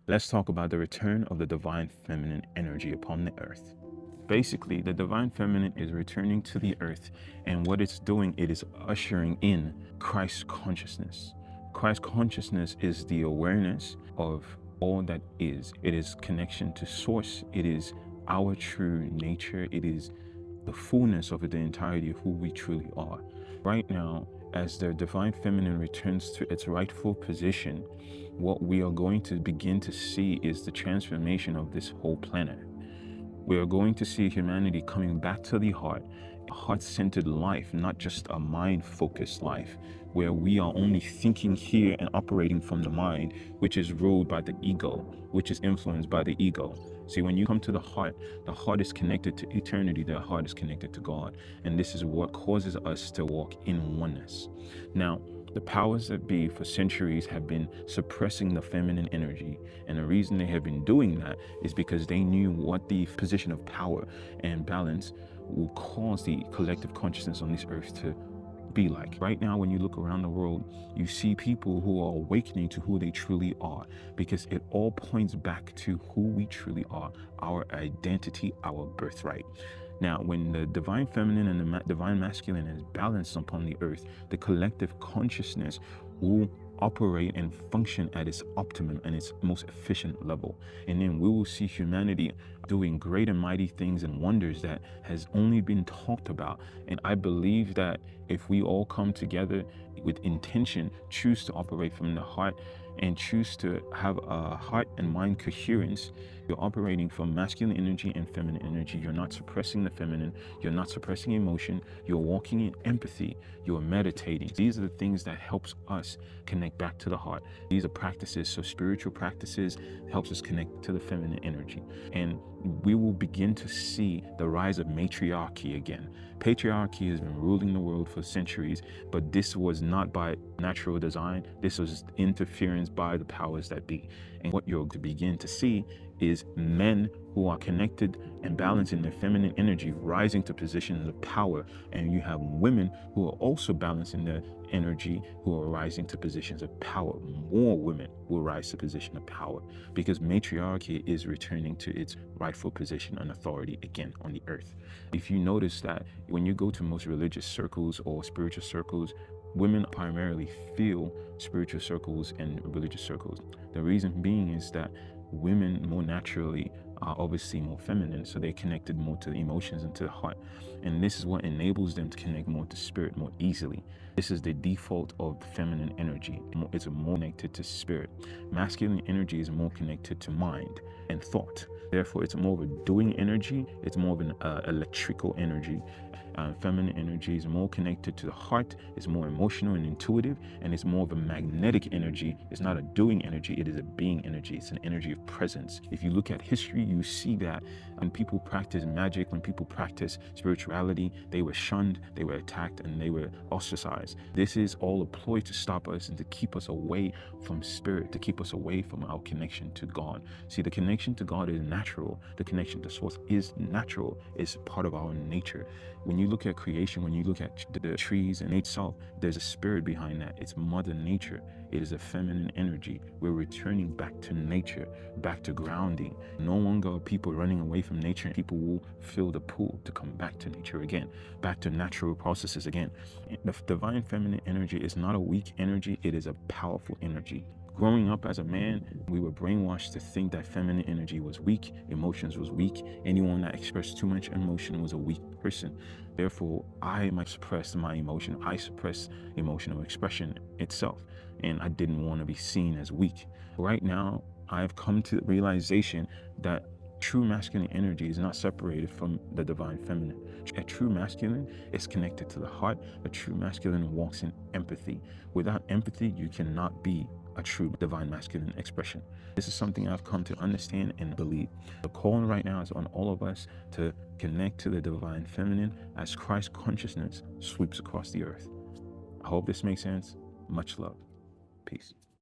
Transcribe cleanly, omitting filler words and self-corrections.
Let's talk about the return of the divine feminine energy upon the earth. Basically, the divine feminine is returning to the earth, and what it's doing, it is ushering in Christ consciousness. Christ consciousness is the awareness of all that is. It is connection to source. It is our true nature. It is the fullness of the entirety of who we truly are. Right now, as the divine feminine returns to its rightful position, what we are going to begin to see is the transformation of this whole planet. We are going to see humanity coming back to the heart, a heart-centered life, not just a mind-focused life, where we are only thinking here and operating from the mind, which is ruled by the ego, which is influenced by the ego. See, when you come to the heart is connected to eternity, the heart is connected to God. And this is what causes us to walk in oneness. Now, the powers that be for centuries have been suppressing the feminine energy. And the reason they have been doing that is because they knew what the position of power and balance will cause the collective consciousness on this earth to be like. Right now, when you look around the world, you see people who are awakening to who they truly are, because it all points back to who we truly are, our identity, our birthright. Now, when the divine feminine and the divine masculine is balanced upon the earth, the collective consciousness will operate and function at its optimum and its most efficient level. And then we will see humanity doing great and mighty things and wonders that has only been talked about. And I believe that if we all come together with intention, choose to operate from the heart, and choose to have a heart and mind coherence, you're operating from masculine energy and feminine energy. You're not suppressing the feminine. You're not suppressing emotion. You're walking in empathy. You're meditating. These are the things that helps us connect back to the heart. These are practices. So spiritual practices helps us connect to the feminine energy. And we will begin to see the rise of matriarchy again. Patriarchy has been ruling the world for centuries, but this was not by natural design. This was interference by the powers that be. And what you're going to begin to see is men who are connected and balancing their feminine energy rising to positions of power, and you have women who are also balancing their energy who are rising to positions of power. More women will rise to position of power because matriarchy is returning to its rightful position and authority again on the earth. If you notice that when you go to most religious circles or spiritual circles, women primarily feel spiritual circles and religious circles. The reason being is that women more naturally are obviously more feminine, so they're connected more to the emotions and to the heart. And this is what enables them to connect more to spirit more easily. This is the default of feminine energy. It's more connected to spirit. Masculine energy is more connected to mind and thought. Therefore, it's more of a doing energy. It's more of an electrical energy. Feminine energy is more connected to the heart. It's more emotional and intuitive, and it's more of a magnetic energy. It's not a doing energy. It is a being energy. It's an energy of presence. If you look at history, you see that when people practice magic, when people practice spirituality, they were shunned, they were attacked, and they were ostracized. This is all a ploy to stop us and to keep us away from spirit, to keep us away from our connection to God. See, the connection to God is natural. The connection to source is natural. It's part of our nature. When you look at creation, when you look at the trees and itself, there's a spirit behind that. It's Mother Nature. It is a feminine energy. We're returning back to nature, back to grounding. No longer are people running away from nature. People will feel the pull to come back to nature again, back to natural processes again. The divine feminine energy is not a weak energy. It is a powerful energy. Growing up as a man, we were brainwashed to think that feminine energy was weak, emotions was weak. Anyone that expressed too much emotion was a weak person. Therefore, I might suppress my emotion. I suppress emotional expression itself, and I didn't want to be seen as weak. Right now, I've come to the realization that true masculine energy is not separated from the divine feminine. A true masculine is connected to the heart. A true masculine walks in empathy. Without empathy, you cannot be a true divine masculine expression. This is something I've come to understand and believe. The call right now is on all of us to connect to the divine feminine as Christ consciousness sweeps across the earth. I hope this makes sense. Much love. Peace.